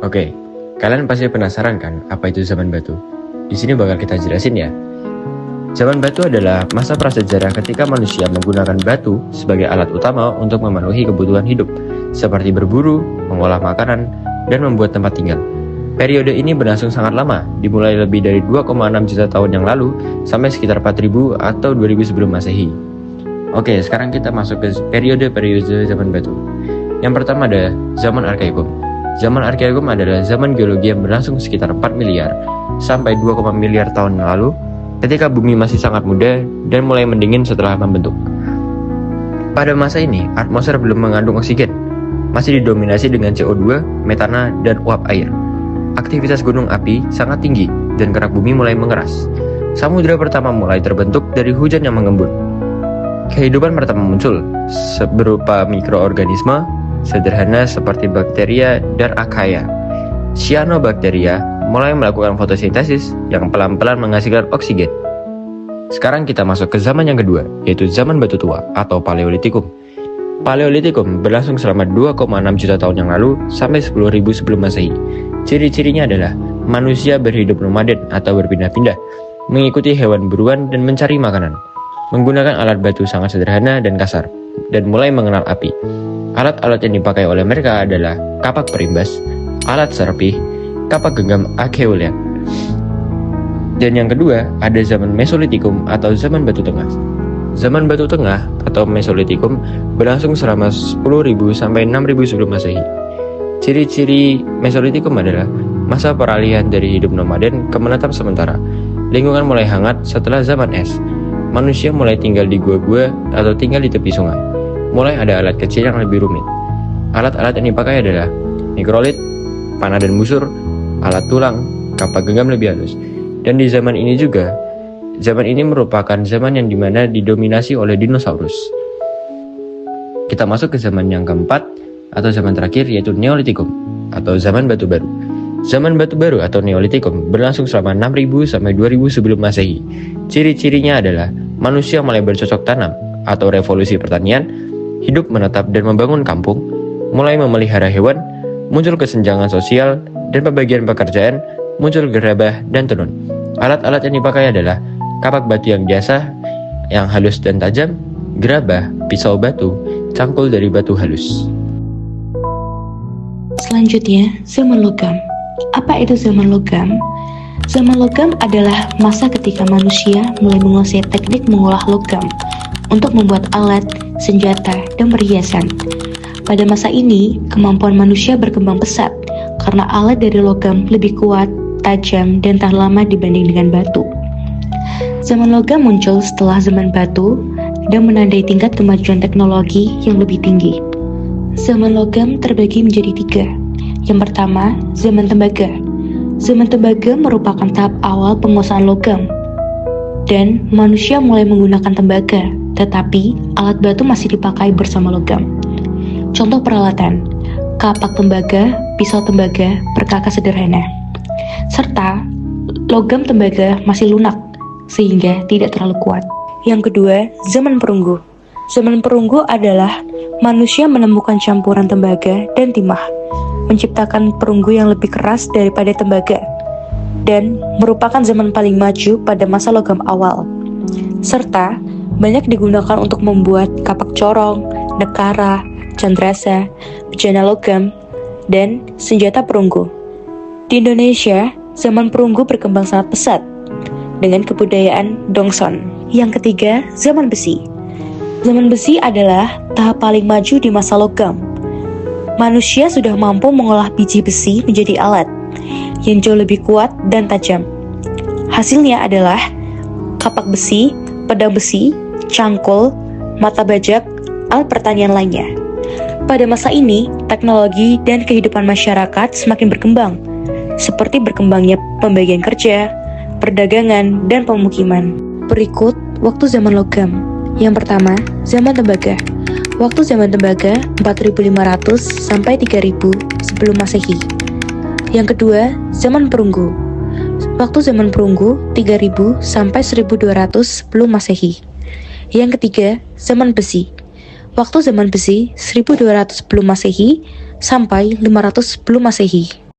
Oke, kalian pasti penasaran kan apa itu zaman batu? Di sini bakal kita jelasin ya. Zaman batu adalah masa prasejarah ketika manusia menggunakan batu sebagai alat utama untuk memenuhi kebutuhan hidup, seperti berburu, mengolah makanan, dan membuat tempat tinggal. Periode ini berlangsung sangat lama, dimulai lebih dari 2,6 juta tahun yang lalu sampai sekitar 4000 atau 2000 sebelum Masehi. Oke, sekarang kita masuk ke periode-periode zaman batu. Yang pertama ada zaman Arkaikum. Zaman Arkaikum adalah zaman geologi yang berlangsung sekitar 4 miliar sampai 2, miliar tahun yang lalu, ketika bumi masih sangat muda dan mulai mendingin setelah membentuk. Pada masa ini, atmosfer belum mengandung oksigen, masih didominasi dengan CO2, metana, dan uap air. Aktivitas gunung api sangat tinggi dan kerak bumi mulai mengeras. Samudra pertama mulai terbentuk dari hujan yang mengembun. Kehidupan pertama muncul berupa mikroorganisme sederhana seperti bakteria dan archaea. Cyanobacteria mulai melakukan fotosintesis yang pelan-pelan menghasilkan oksigen. Sekarang kita masuk ke zaman yang kedua, yaitu zaman batu tua atau Paleolitikum. Paleolitikum berlangsung selama 2,6 juta tahun yang lalu sampai 10.000 sebelum Masehi. Ciri-cirinya adalah manusia berhidup nomaden atau berpindah-pindah, mengikuti hewan buruan dan mencari makanan. Menggunakan alat batu sangat sederhana dan kasar, dan mulai mengenal api. Alat-alat yang dipakai oleh mereka adalah kapak perimbas, alat serpih, kapak genggam Acheulean. Dan yang kedua, ada zaman Mesolitikum atau zaman batu tengah. Zaman batu tengah atau Mesolitikum berlangsung selama 10.000 sampai 6.000 sebelum Masehi. Ciri-ciri Mesolitikum adalah masa peralihan dari hidup nomaden ke menetap sementara. Lingkungan mulai hangat setelah zaman es. Manusia mulai tinggal di gua-gua atau tinggal di tepi sungai. Mulai ada alat kecil yang lebih rumit. Alat-alat yang dipakai adalah mikrolit, panah dan busur, alat tulang, kapak genggam lebih halus. Dan di zaman ini juga, zaman ini merupakan zaman yang dimana didominasi oleh dinosaurus. Kita masuk ke zaman yang keempat atau zaman terakhir, yaitu Neolitikum atau zaman batu baru. Zaman batu baru atau Neolitikum berlangsung selama 6.000 sampai 2.000 sebelum Masehi. Ciri-cirinya adalah manusia mulai bercocok tanam atau revolusi pertanian, hidup menetap dan membangun kampung, mulai memelihara hewan, muncul kesenjangan sosial dan pembagian pekerjaan, muncul gerabah dan tenun. Alat-alat yang dipakai adalah kapak batu yang biasa, yang halus dan tajam, gerabah, pisau batu, cangkul dari batu halus. Selanjutnya, zaman logam. Apa itu zaman logam? Zaman logam adalah masa ketika manusia mulai menguasai teknik mengolah logam untuk membuat alat, senjata, dan perhiasan. Pada masa ini, kemampuan manusia berkembang pesat karena alat dari logam lebih kuat, tajam, dan tahan lama dibanding dengan batu. Zaman logam muncul setelah zaman batu dan menandai tingkat kemajuan teknologi yang lebih tinggi. Zaman logam terbagi menjadi 3. Yang pertama, zaman tembaga. Zaman tembaga merupakan tahap awal penguasaan logam, dan manusia mulai menggunakan tembaga, tetapi alat batu masih dipakai bersama logam. Contoh peralatan, kapak tembaga, pisau tembaga, perkakas sederhana. Serta, logam tembaga masih lunak, sehingga tidak terlalu kuat. Yang kedua, zaman perunggu. Zaman perunggu adalah manusia menemukan campuran tembaga dan timah, menciptakan perunggu yang lebih keras daripada tembaga, dan merupakan zaman paling maju pada masa logam awal. Serta, banyak digunakan untuk membuat kapak corong, nekara, candrasa, bejana logam, dan senjata perunggu. Di Indonesia, zaman perunggu berkembang sangat pesat dengan kebudayaan Dongson. Yang ketiga, zaman besi. Zaman besi adalah tahap paling maju di masa logam. Manusia sudah mampu mengolah biji besi menjadi alat yang jauh lebih kuat dan tajam. Hasilnya adalah kapak besi, pedang besi, cangkul, mata bajak, alat pertanian lainnya. Pada masa ini, teknologi dan kehidupan masyarakat semakin berkembang, seperti berkembangnya pembagian kerja, perdagangan, dan pemukiman. Berikut waktu zaman logam. Yang pertama, zaman tembaga. Waktu zaman tembaga 4.500 sampai 3.000 sebelum Masehi. Yang kedua, zaman perunggu. Waktu zaman perunggu 3.000 sampai 1.200 sebelum Masehi. Yang ketiga, zaman besi. Waktu zaman besi 1.200 sebelum Masehi sampai 500 sebelum Masehi.